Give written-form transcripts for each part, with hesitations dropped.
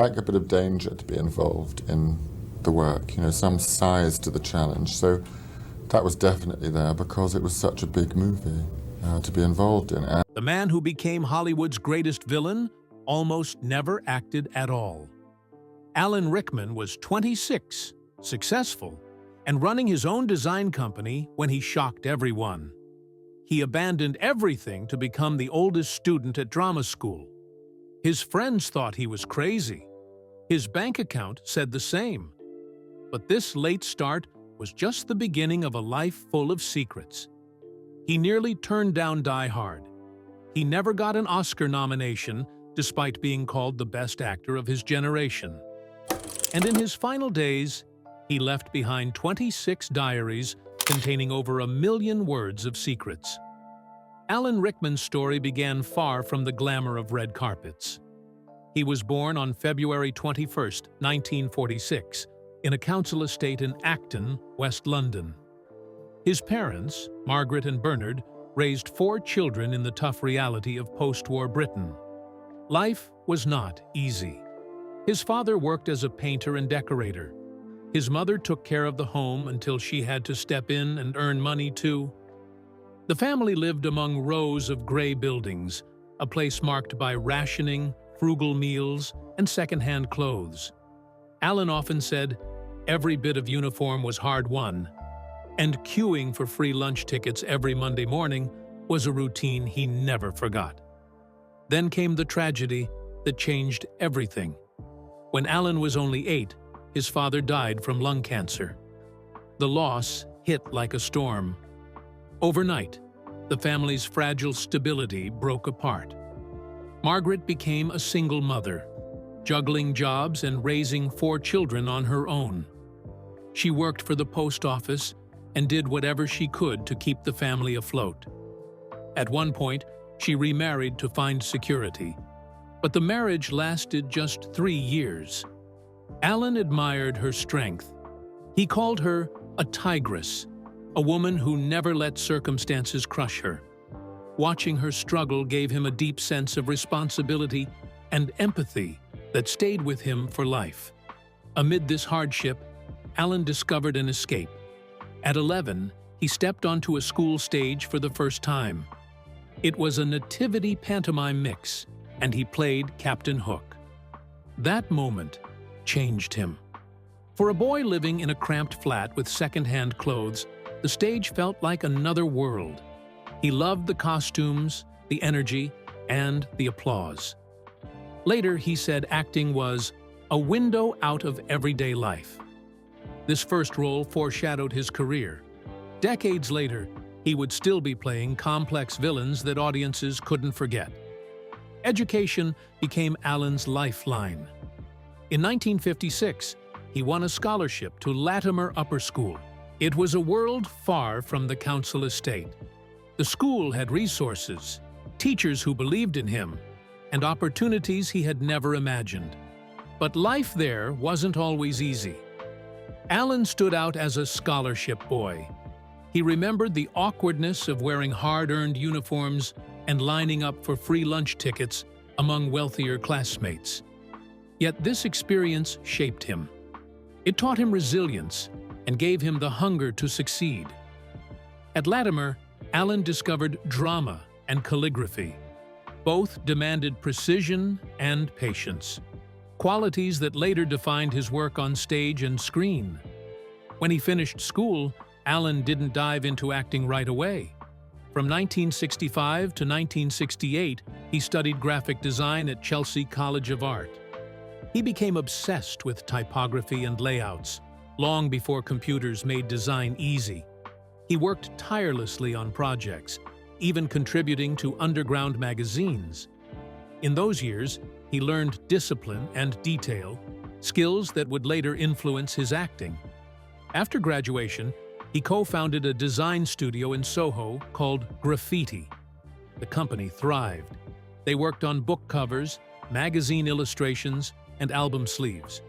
like a bit of danger to be involved in the work, some size to the challenge. So that was definitely there because it was such a big movie to be involved in. The man who became Hollywood's greatest villain almost never acted at all. Alan Rickman was 26, successful, and running his own design company when he shocked everyone. He abandoned everything to become the oldest student at drama school. His friends thought he was crazy. His bank account said the same. But this late start was just the beginning of a life full of secrets. He nearly turned down Die Hard. He never got an Oscar nomination, despite being called the best actor of his generation. And in his final days, he left behind 26 diaries containing over 1 million words of secrets. Alan Rickman's story began far from the glamour of red carpets. He was born on February 21, 1946, in a council estate in Acton, West London. His parents, Margaret and Bernard, raised 4 children in the tough reality of post-war Britain. Life was not easy. His father worked as a painter and decorator. His mother took care of the home until she had to step in and earn money too. The family lived among rows of gray buildings, a place marked by rationing, frugal meals, and second-hand clothes. Alan often said, every bit of uniform was hard-won, and queuing for free lunch tickets every Monday morning was a routine he never forgot. Then came the tragedy that changed everything. When Alan was only 8, his father died from lung cancer. The loss hit like a storm. Overnight, the family's fragile stability broke apart. Margaret became a single mother, juggling jobs and raising 4 children on her own. She worked for the post office and did whatever she could to keep the family afloat. At one point, she remarried to find security, but the marriage lasted just 3 years. Alan admired her strength. He called her a tigress, a woman who never let circumstances crush her. Watching her struggle gave him a deep sense of responsibility and empathy that stayed with him for life. Amid this hardship, Alan discovered an escape. At 11, he stepped onto a school stage for the first time. It was a nativity pantomime mix, and he played Captain Hook. That moment changed him. For a boy living in a cramped flat with second-hand clothes, the stage felt like another world. He loved the costumes, the energy, and the applause. Later, he said acting was a window out of everyday life. This first role foreshadowed his career. Decades later, he would still be playing complex villains that audiences couldn't forget. Education became Alan's lifeline. In 1956, he won a scholarship to Latimer Upper School. It was a world far from the council estate. The school had resources, teachers who believed in him, and opportunities he had never imagined. But life there wasn't always easy. Alan stood out as a scholarship boy. He remembered the awkwardness of wearing hard-earned uniforms and lining up for free lunch tickets among wealthier classmates. Yet this experience shaped him. It taught him resilience and gave him the hunger to succeed. At Latimer, Alan discovered drama and calligraphy. Both demanded precision and patience, qualities that later defined his work on stage and screen. When he finished school, Alan didn't dive into acting right away. From 1965 to 1968, he studied graphic design at Chelsea College of Art. He became obsessed with typography and layouts, long before computers made design easy. He worked tirelessly on projects, even contributing to underground magazines. In those years, he learned discipline and detail, skills that would later influence his acting. After graduation, he co-founded a design studio in Soho called Graffiti. The company thrived. They worked on book covers, magazine illustrations, and album sleeves.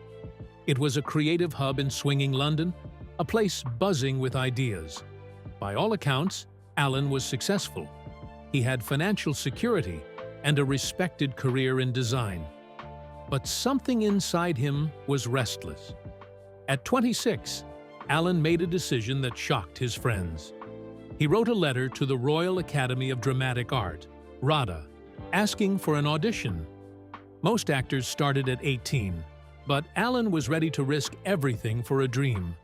It was a creative hub in swinging London, a place buzzing with ideas. By all accounts, Alan was successful. He had financial security and a respected career in design. But something inside him was restless. At 26, Alan made a decision that shocked his friends. He wrote a letter to the Royal Academy of Dramatic Art, RADA, asking for an audition. Most actors started at 18, but Alan was ready to risk everything for a dream.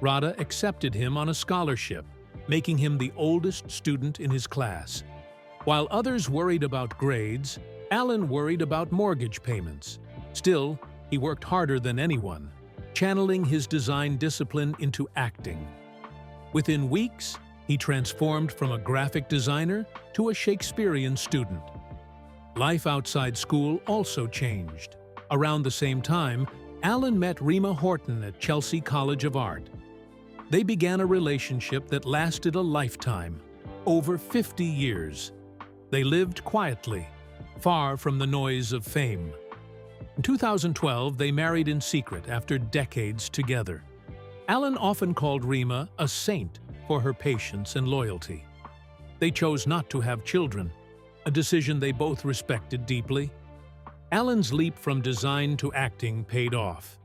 RADA accepted him on a scholarship, making him the oldest student in his class. While others worried about grades, Alan worried about mortgage payments. Still, he worked harder than anyone, channeling his design discipline into acting. Within weeks, he transformed from a graphic designer to a Shakespearean student. Life outside school also changed. Around the same time, Alan met Rima Horton at Chelsea College of Art. They began a relationship that lasted a lifetime, over 50 years. They lived quietly, far from the noise of fame. In 2012, they married in secret after decades together. Alan often called Rima a saint for her patience and loyalty. They chose not to have children, a decision they both respected deeply. Alan's leap from design to acting paid off.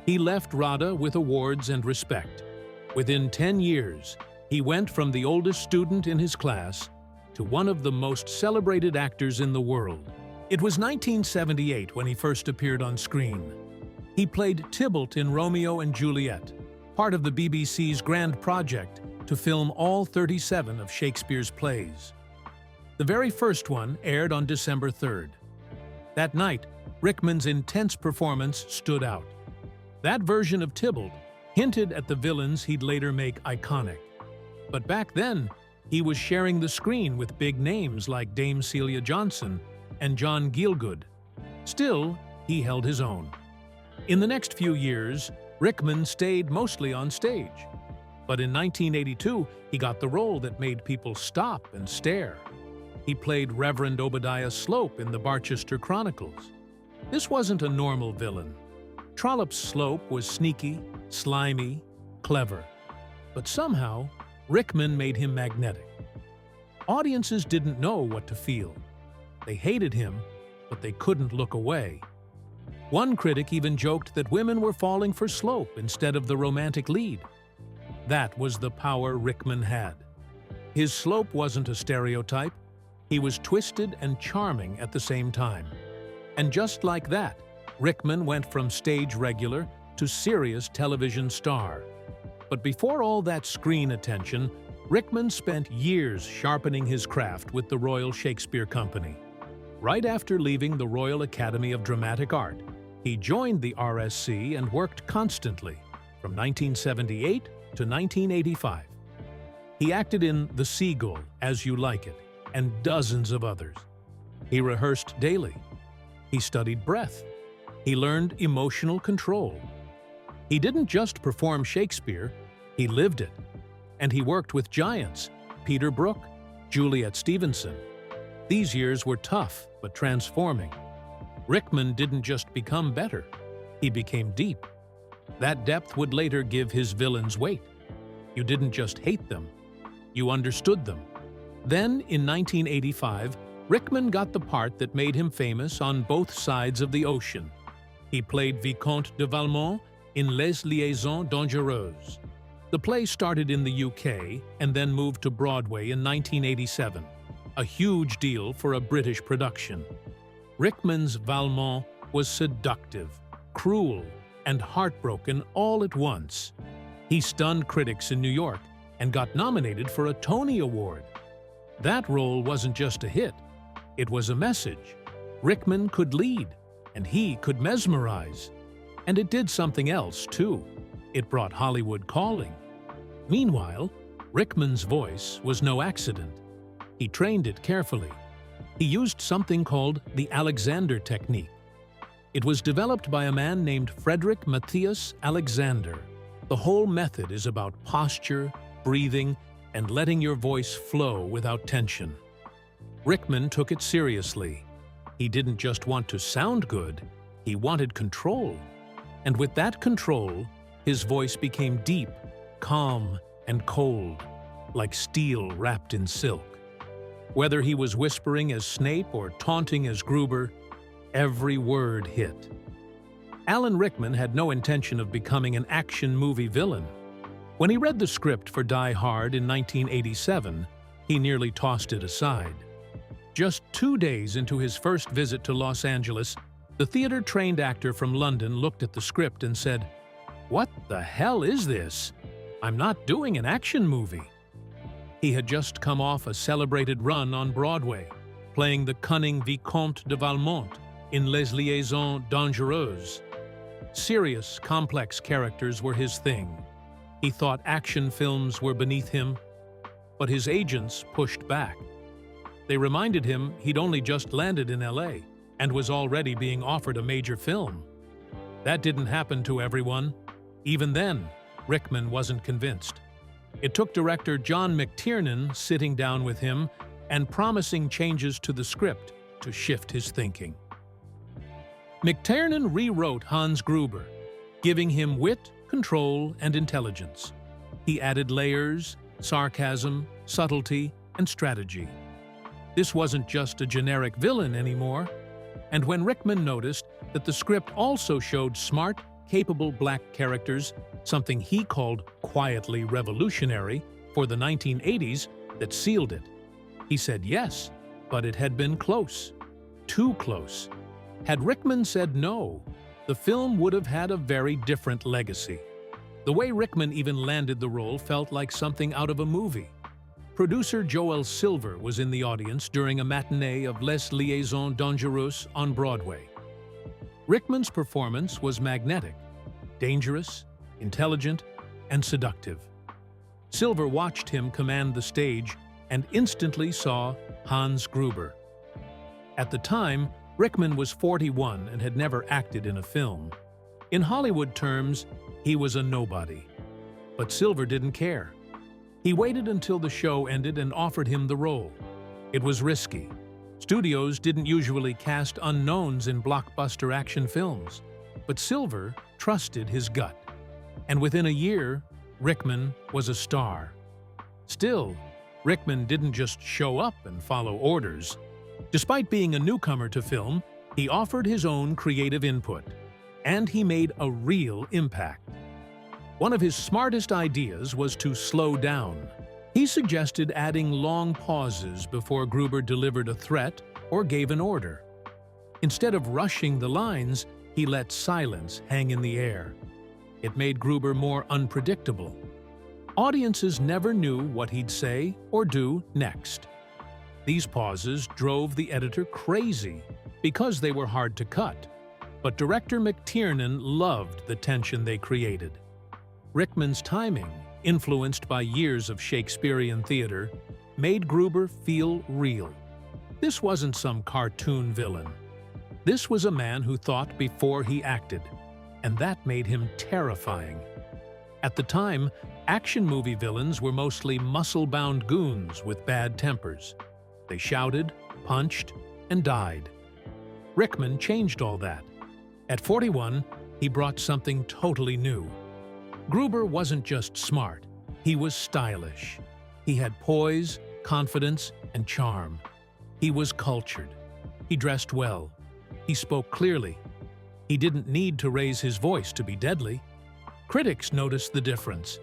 He left RADA with awards and respect. Within 10 years, he went from the oldest student in his class to one of the most celebrated actors in the world. It was 1978 when he first appeared on screen. He played Tybalt in Romeo and Juliet, part of the BBC's grand project to film all 37 of Shakespeare's plays. The very first one aired on December 3rd. That night, Rickman's intense performance stood out. That version of Tybalt hinted at the villains he'd later make iconic. But back then, he was sharing the screen with big names like Dame Celia Johnson and John Gielgud. Still, he held his own. In the next few years, Rickman stayed mostly on stage. But in 1982, he got the role that made people stop and stare. He played Reverend Obadiah Slope in the Barchester Chronicles. This wasn't a normal villain. Trollope Slope was sneaky, slimy, clever. But somehow, Rickman made him magnetic. Audiences didn't know what to feel. They hated him, but they couldn't look away. One critic even joked that women were falling for Slope instead of the romantic lead. That was the power Rickman had. His Slope wasn't a stereotype. He was twisted and charming at the same time. And just like that, Rickman went from stage regular to serious television star. But before all that screen attention, Rickman spent years sharpening his craft with the Royal Shakespeare Company. Right after leaving the Royal Academy of Dramatic Art, he joined the RSC and worked constantly, from 1978 to 1985. He acted in The Seagull, As You Like It, and dozens of others. He rehearsed daily. He studied breath. He learned emotional control. He didn't just perform Shakespeare, he lived it. And he worked with giants, Peter Brook, Juliet Stevenson. These years were tough but transforming. Rickman didn't just become better, he became deep. That depth would later give his villains weight. You didn't just hate them, you understood them. Then, in 1985, Rickman got the part that made him famous on both sides of the ocean. He played Vicomte de Valmont in Les Liaisons Dangereuses. The play started in the UK and then moved to Broadway in 1987, a huge deal for a British production. Rickman's Valmont was seductive, cruel, and heartbroken all at once. He stunned critics in New York and got nominated for a Tony Award. That role wasn't just a hit, it was a message. Rickman could lead, and he could mesmerize. And it did something else, too. It brought Hollywood calling. Meanwhile, Rickman's voice was no accident. He trained it carefully. He used something called the Alexander technique. It was developed by a man named Frederick Matthias Alexander. The whole method is about posture, breathing, and letting your voice flow without tension. Rickman took it seriously. He didn't just want to sound good, he wanted control. And with that control, his voice became deep, calm, and cold, like steel wrapped in silk. Whether he was whispering as Snape or taunting as Gruber, Every word hit. Alan Rickman had no intention of becoming an action movie villain. When he read the script for Die Hard in 1987, he nearly tossed it aside. Just 2 days into his first visit to Los Angeles, the theater-trained actor from London looked at the script and said, "What the hell is this? I'm not doing an action movie." He had just come off a celebrated run on Broadway, playing the cunning Vicomte de Valmont in Les Liaisons Dangereuses. Serious, complex characters were his thing. He thought action films were beneath him, but his agents pushed back. They reminded him he'd only just landed in LA and was already being offered a major film. That didn't happen to everyone. Even then, Rickman wasn't convinced. It took director John McTiernan sitting down with him and promising changes to the script to shift his thinking. McTiernan rewrote Hans Gruber, giving him wit, control, and intelligence. He added layers, sarcasm, subtlety, and strategy. This wasn't just a generic villain anymore. And when Rickman noticed that the script also showed smart, capable black characters, something he called quietly revolutionary for the 1980s, that sealed it. He said yes, but it had been close. Too close. Had Rickman said no, the film would have had a very different legacy. The way Rickman even landed the role felt like something out of a movie. Producer Joel Silver was in the audience during a matinee of Les Liaisons Dangereuses on Broadway. Rickman's performance was magnetic, dangerous, intelligent, and seductive. Silver watched him command the stage and instantly saw Hans Gruber. At the time, Rickman was 41 and had never acted in a film. In Hollywood terms, he was a nobody. But Silver didn't care. He waited until the show ended and offered him the role. It was risky. Studios didn't usually cast unknowns in blockbuster action films. But Silver trusted his gut. And within a year, Rickman was a star. Still, Rickman didn't just show up and follow orders. Despite being a newcomer to film, he offered his own creative input. And he made a real impact. One of his smartest ideas was to slow down. He suggested adding long pauses before Gruber delivered a threat or gave an order. Instead of rushing the lines, he let silence hang in the air. It made Gruber more unpredictable. Audiences never knew what he'd say or do next. These pauses drove the editor crazy because they were hard to cut. But director McTiernan loved the tension they created. Rickman's timing, influenced by years of Shakespearean theater, made Gruber feel real. This wasn't some cartoon villain. This was a man who thought before he acted, and that made him terrifying. At the time, action movie villains were mostly muscle-bound goons with bad tempers. They shouted, punched, and died. Rickman changed all that. At 41, he brought something totally new. Gruber wasn't just smart, he was stylish. He had poise, confidence, and charm. He was cultured. He dressed well. He spoke clearly. He didn't need to raise his voice to be deadly. Critics noticed the difference.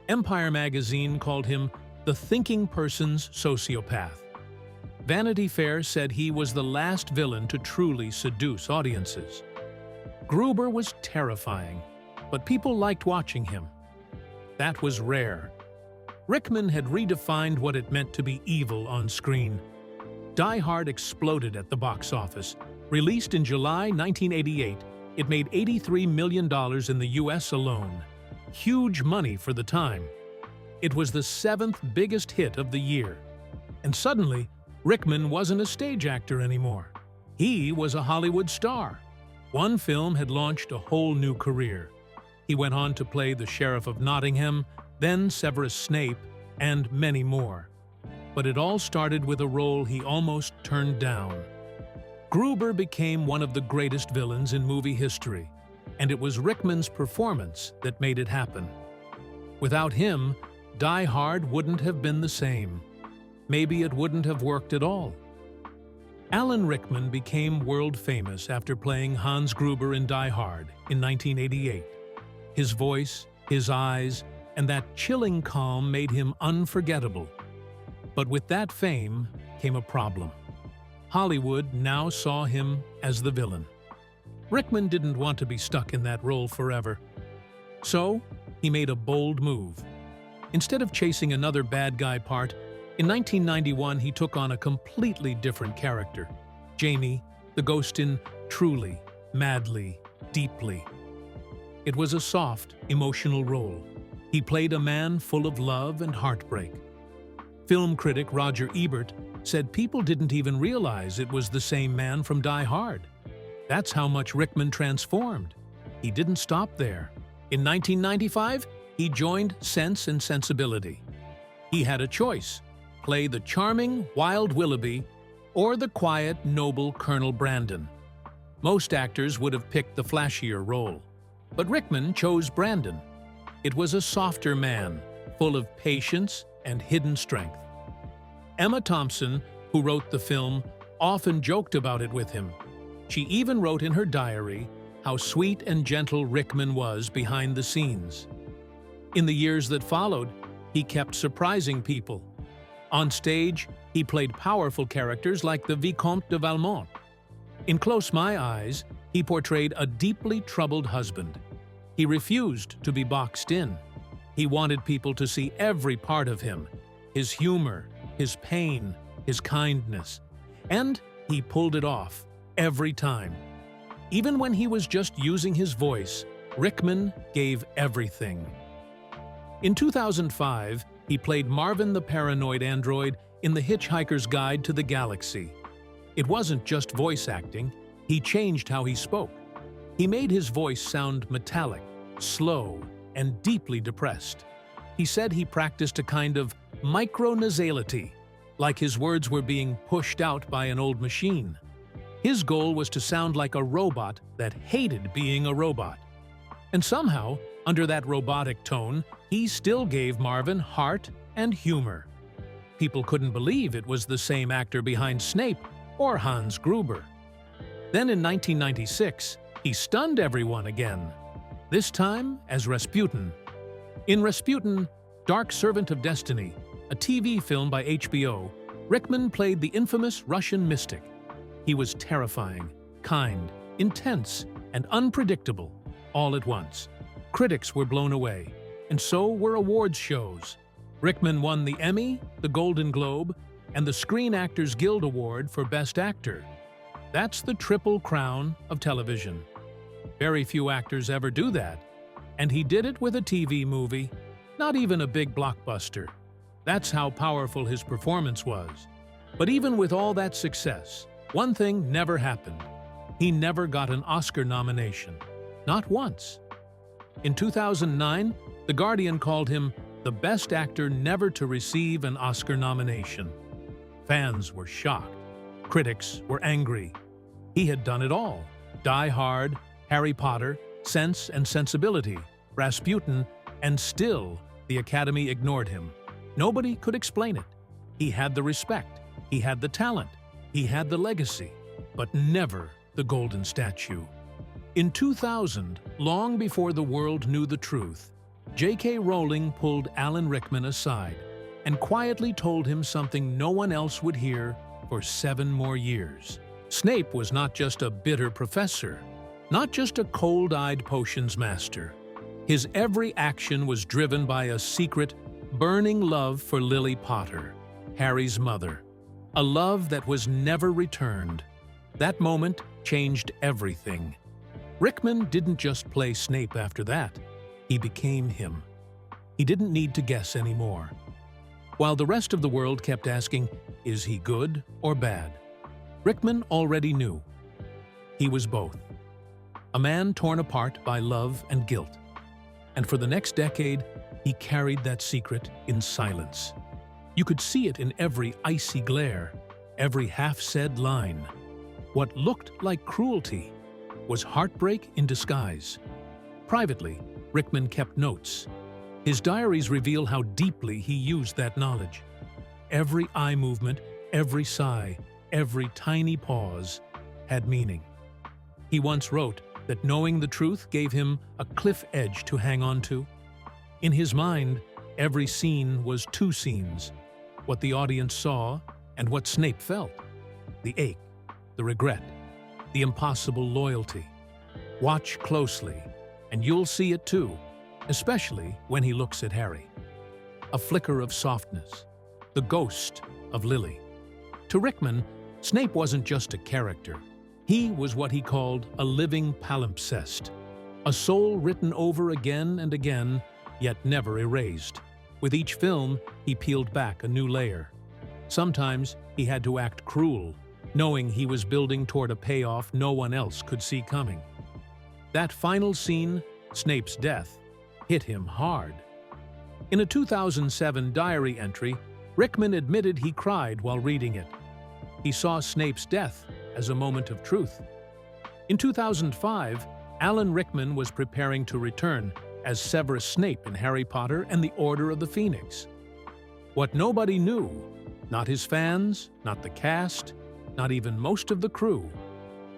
Empire magazine called him the thinking person's sociopath. Vanity Fair said he was the last villain to truly seduce audiences. Gruber was terrifying, but people liked watching him. That was rare. Rickman had redefined what it meant to be evil on screen. Die Hard exploded at the box office. Released in July 1988, it made $83 million in the US alone. Huge money for the time. It was the 7th biggest hit of the year. And suddenly, Rickman wasn't a stage actor anymore. He was a Hollywood star. One film had launched a whole new career. He went on to play the Sheriff of Nottingham, then Severus Snape, and many more. But it all started with a role he almost turned down. Gruber became one of the greatest villains in movie history, and it was Rickman's performance that made it happen. Without him, Die Hard wouldn't have been the same. Maybe it wouldn't have worked at all. Alan Rickman became world famous after playing Hans Gruber in Die Hard in 1988. His voice, his eyes, and that chilling calm made him unforgettable. But with that fame came a problem. Hollywood now saw him as the villain. Rickman didn't want to be stuck in that role forever. So, he made a bold move. Instead of chasing another bad guy part, in 1991 he took on a completely different character, Jamie, the ghost in Truly, Madly, Deeply. It was a soft, emotional role. He played a man full of love and heartbreak. Film critic Roger Ebert said people didn't even realize it was the same man from Die Hard. That's how much Rickman transformed. He didn't stop there. In 1995, he joined Sense and Sensibility. He had a choice: play the charming, wild Willoughby or the quiet, noble Colonel Brandon. Most actors would have picked the flashier role, but Rickman chose Brandon. It was a softer man, full of patience and hidden strength. Emma Thompson, who wrote the film, often joked about it with him. She even wrote in her diary how sweet and gentle Rickman was behind the scenes. In the years that followed, he kept surprising people. On stage, he played powerful characters like the Vicomte de Valmont. In Close My Eyes, he portrayed a deeply troubled husband. He refused to be boxed in. He wanted people to see every part of him: his humor, his pain, his kindness. And he pulled it off every time. Even when he was just using his voice, Rickman gave everything. In 2005, he played Marvin the paranoid android in The Hitchhiker's Guide to the Galaxy. It wasn't just voice acting, he changed how he spoke. He made his voice sound metallic, slow, and deeply depressed. He said he practiced a kind of micronasality, like his words were being pushed out by an old machine. His goal was to sound like a robot that hated being a robot. And somehow, under that robotic tone, he still gave Marvin heart and humor. People couldn't believe it was the same actor behind Snape or Hans Gruber. Then in 1996, he stunned everyone again, this time as Rasputin. In Rasputin, Dark Servant of Destiny, a TV film by HBO, Rickman played the infamous Russian mystic. He was terrifying, kind, intense, and unpredictable, all at once. Critics were blown away, and so were awards shows. Rickman won the Emmy, the Golden Globe, and the Screen Actors Guild Award for Best Actor. That's the triple crown of television. Very few actors ever do that, and he did it with a TV movie, not even a big blockbuster. That's how powerful his performance was. But even with all that success, one thing never happened. He never got an Oscar nomination. Not once. In 2009, The Guardian called him the best actor never to receive an Oscar nomination. Fans were shocked. Critics were angry. He had done it all: Die Hard, Harry Potter, Sense and Sensibility, Rasputin, and still the Academy ignored him. Nobody could explain it. He had the respect, he had the talent, he had the legacy, but never the golden statue. In 2000, long before the world knew the truth, J.K. Rowling pulled Alan Rickman aside and quietly told him something no one else would hear for 7 more years. Snape was not just a bitter professor, not just a cold-eyed potions master. His every action was driven by a secret, burning love for Lily Potter, Harry's mother. A love that was never returned. That moment changed everything. Rickman didn't just play Snape after that. He became him. He didn't need to guess anymore. While the rest of the world kept asking, is he good or bad? Rickman already knew. He was both. A man torn apart by love and guilt. And for the next decade, he carried that secret in silence. You could see it in every icy glare, every half-said line. What looked like cruelty was heartbreak in disguise. Privately, Rickman kept notes. His diaries reveal how deeply he used that knowledge. Every eye movement, every sigh, every tiny pause had meaning. He once wrote that knowing the truth gave him a cliff edge to hang on to. In his mind, every scene was two scenes: what the audience saw and what Snape felt. The ache, the regret, the impossible loyalty. Watch closely, and you'll see it too, especially when he looks at Harry. A flicker of softness, the ghost of Lily. To Rickman, Snape wasn't just a character. He was what he called a living palimpsest, a soul written over again and again, yet never erased. With each film, he peeled back a new layer. Sometimes he had to act cruel, knowing he was building toward a payoff no one else could see coming. That final scene, Snape's death, hit him hard. In a 2007 diary entry, Rickman admitted he cried while reading it. He saw Snape's death as a moment of truth. In 2005, Alan Rickman was preparing to return as Severus Snape in Harry Potter and the Order of the Phoenix. What nobody knew, not his fans, not the cast, not even most of the crew,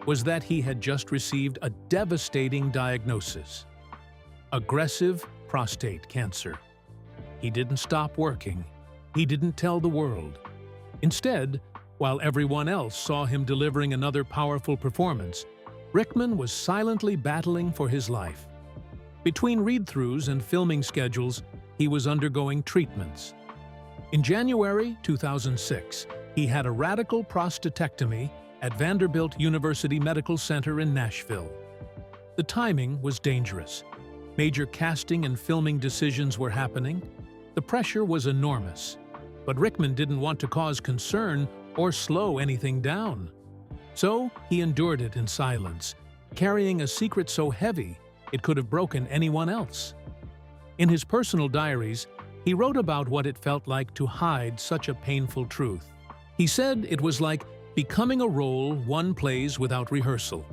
was that he had just received a devastating diagnosis: aggressive prostate cancer. He didn't stop working. He didn't tell the world. Instead, while everyone else saw him delivering another powerful performance, Rickman was silently battling for his life. Between read-throughs and filming schedules, he was undergoing treatments. In January 2006, he had a radical prostatectomy at Vanderbilt University Medical Center in Nashville. The timing was dangerous. Major casting and filming decisions were happening. The pressure was enormous. But Rickman didn't want to cause concern or slow anything down. So he endured it in silence, carrying a secret so heavy it could have broken anyone else. In his personal diaries, he wrote about what it felt like to hide such a painful truth. He said it was like becoming a role one plays without rehearsal.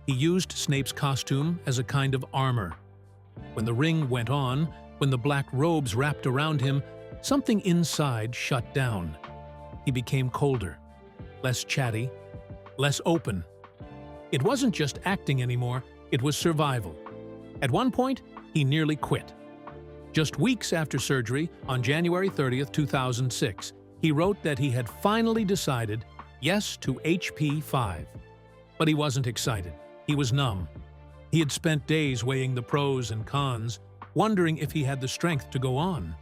He used Snape's costume as a kind of armor. When the ring went on, when the black robes wrapped around him, something inside shut down. He became colder, less chatty, less open. It wasn't just acting anymore, it was survival. At one point, he nearly quit. Just weeks after surgery, on January 30th, 2006, he wrote that he had finally decided yes to HP5. But he wasn't excited. He was numb. He had spent days weighing the pros and cons, wondering if he had the strength to go on.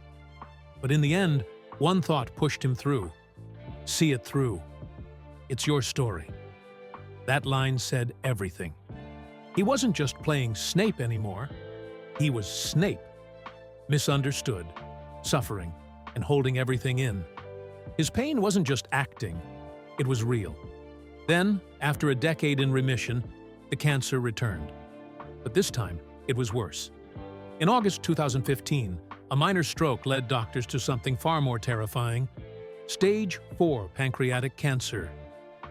But in the end, one thought pushed him through. See it through. It's your story. That line said everything. He wasn't just playing Snape anymore. He was Snape. Misunderstood, suffering, and holding everything in. His pain wasn't just acting. It was real. Then, after a decade in remission, the cancer returned. But this time, it was worse. In August 2015, a minor stroke led doctors to something far more terrifying: Stage 4 pancreatic cancer.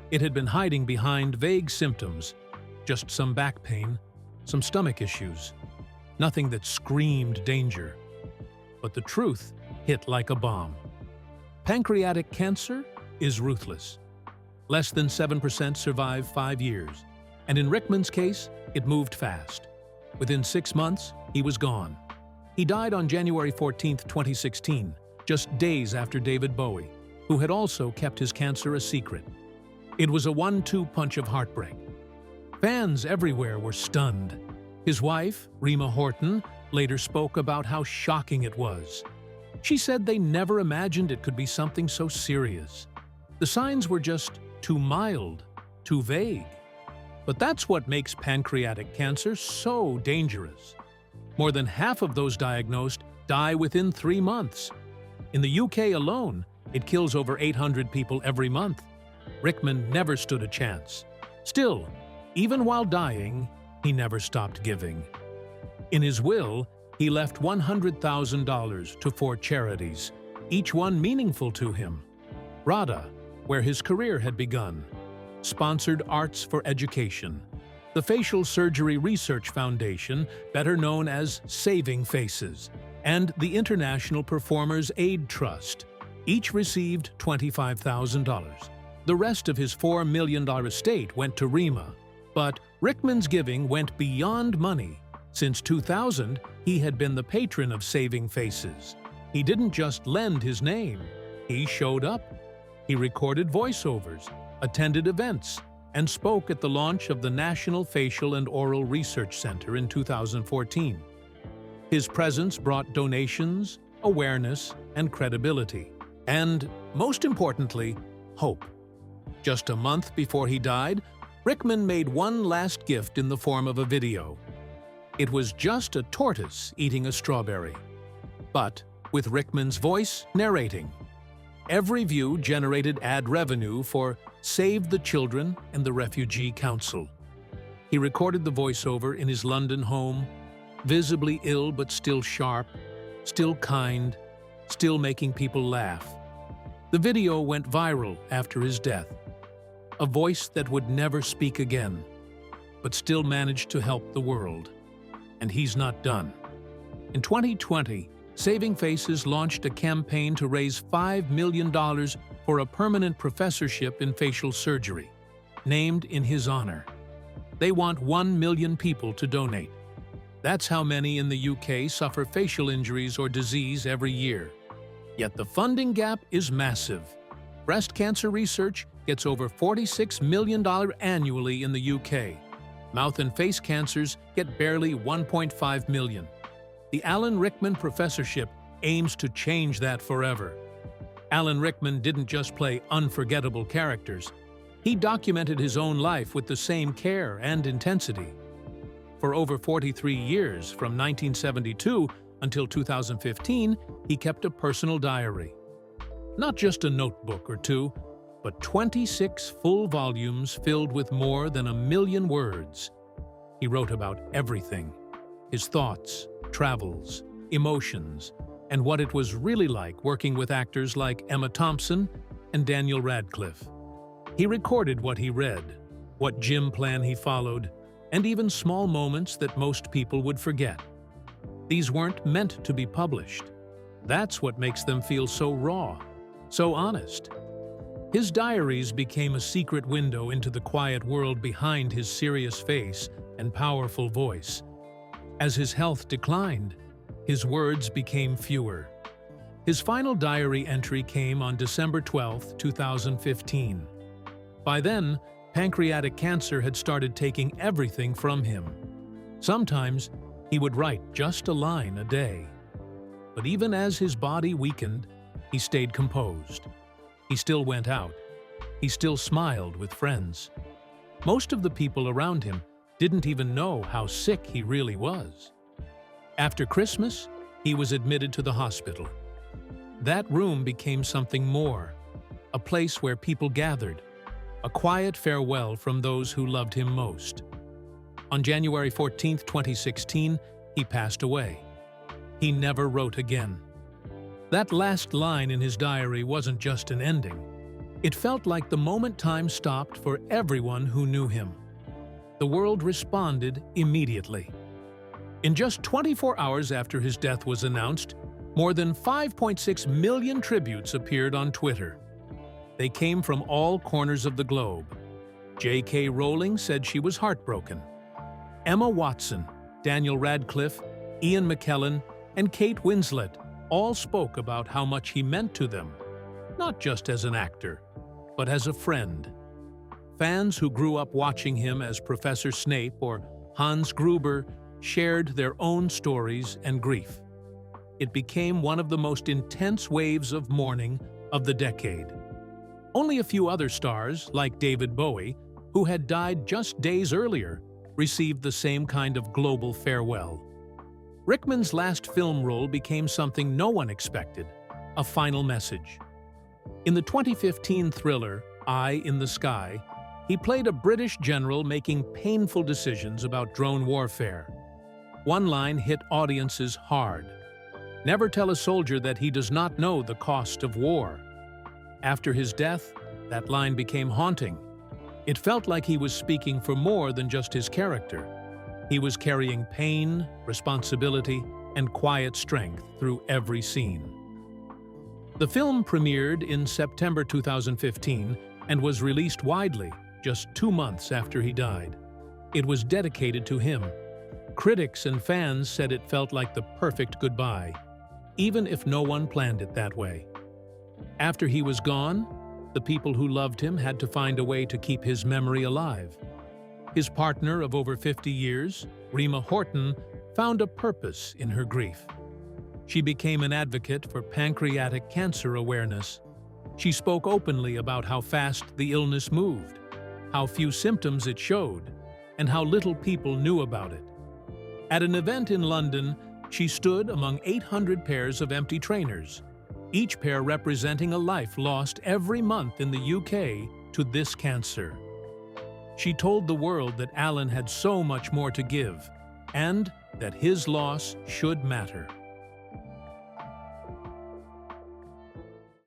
It had been hiding behind vague symptoms, just some back pain, some stomach issues, nothing that screamed danger. But the truth hit like a bomb. Pancreatic cancer is ruthless. Less than 7% survive 5 years, and in Rickman's case, it moved fast. Within 6 months, he was gone. He died on January 14, 2016, just days after David Bowie, who had also kept his cancer a secret. It was a 1-2 punch of heartbreak. Fans everywhere were stunned. His wife, Rima Horton, later spoke about how shocking it was. She said they never imagined it could be something so serious. The signs were just too mild, too vague. But that's what makes pancreatic cancer so dangerous. More than half of those diagnosed die within 3 months. In the UK alone, it kills over 800 people every month. Rickman never stood a chance. Still, even while dying, he never stopped giving. In his will, he left $100,000 to 4 charities, each one meaningful to him. RADA, where his career had begun; Sponsored Arts for Education; the Facial Surgery Research Foundation, better known as Saving Faces; and the International Performers Aid Trust. Each received $25,000. The rest of his $4 million estate went to Rima, but Rickman's giving went beyond money. Since 2000, he had been the patron of Saving Faces. He didn't just lend his name, he showed up. He recorded voiceovers, attended events, and spoke at the launch of the National Facial and Oral Research Center in 2014. His presence brought donations, awareness, and credibility. And, most importantly, hope. Just a month before he died, Rickman made one last gift in the form of a video. It was just a tortoise eating a strawberry, but with Rickman's voice narrating. Every view generated ad revenue for Save the Children and the Refugee Council. He recorded the voiceover in his London home, visibly ill but still sharp, still kind, still making people laugh. The video went viral after his death. A voice that would never speak again, but still managed to help the world. And he's not done. In 2020, Saving Faces launched a campaign to raise $5 million for a permanent professorship in facial surgery, named in his honor. They want 1 million people to donate. That's how many in the UK suffer facial injuries or disease every year. Yet the funding gap is massive. Breast cancer research gets over $46 million annually in the UK. Mouth and face cancers get barely $1.5 million. The Alan Rickman Professorship aims to change that forever. Alan Rickman didn't just play unforgettable characters. He documented his own life with the same care and intensity. For over 43 years, from 1972 until 2015, he kept a personal diary. Not just a notebook or two, but 26 full volumes filled with more than 1 million words. He wrote about everything: his thoughts, travels, emotions, and what it was really like working with actors like Emma Thompson and Daniel Radcliffe. He recorded what he read, what gym plan he followed, and even small moments that most people would forget. These weren't meant to be published. That's what makes them feel so raw, so honest. His diaries became a secret window into the quiet world behind his serious face and powerful voice. As his health declined, his words became fewer. His final diary entry came on December 12, 2015. By then, pancreatic cancer had started taking everything from him. Sometimes, he would write just a line a day. But even as his body weakened, he stayed composed. He still went out. He still smiled with friends. Most of the people around him didn't even know how sick he really was. After Christmas, he was admitted to the hospital. That room became something more, a place where people gathered, a quiet farewell from those who loved him most. On January 14, 2016, he passed away. He never wrote again. That last line in his diary wasn't just an ending. It felt like the moment time stopped for everyone who knew him. The world responded immediately. In just 24 hours after his death was announced, more than 5.6 million tributes appeared on Twitter. They came from all corners of the globe. J.K. Rowling said she was heartbroken. Emma Watson, Daniel Radcliffe, Ian McKellen, and Kate Winslet all spoke about how much he meant to them, not just as an actor, but as a friend. Fans who grew up watching him as Professor Snape or Hans Gruber shared their own stories and grief. It became one of the most intense waves of mourning of the decade. Only a few other stars, like David Bowie, who had died just days earlier, received the same kind of global farewell. Rickman's last film role became something no one expected, a final message. In the 2015 thriller, Eye in the Sky, he played a British general making painful decisions about drone warfare. One line hit audiences hard. Never tell a soldier that he does not know the cost of war. After his death, that line became haunting. It felt like he was speaking for more than just his character. He was carrying pain, responsibility, and quiet strength through every scene. The film premiered in September 2015, and was released widely just 2 months after he died. It was dedicated to him. Critics and fans said it felt like the perfect goodbye, even if no one planned it that way. After he was gone, the people who loved him had to find a way to keep his memory alive. His partner of over 50 years, Rima Horton, found a purpose in her grief. She became an advocate for pancreatic cancer awareness. She spoke openly about how fast the illness moved, how few symptoms it showed, and how little people knew about it. At an event in London, she stood among 800 pairs of empty trainers, each pair representing a life lost every month in the UK to this cancer. She told the world that Alan had so much more to give, and that his loss should matter.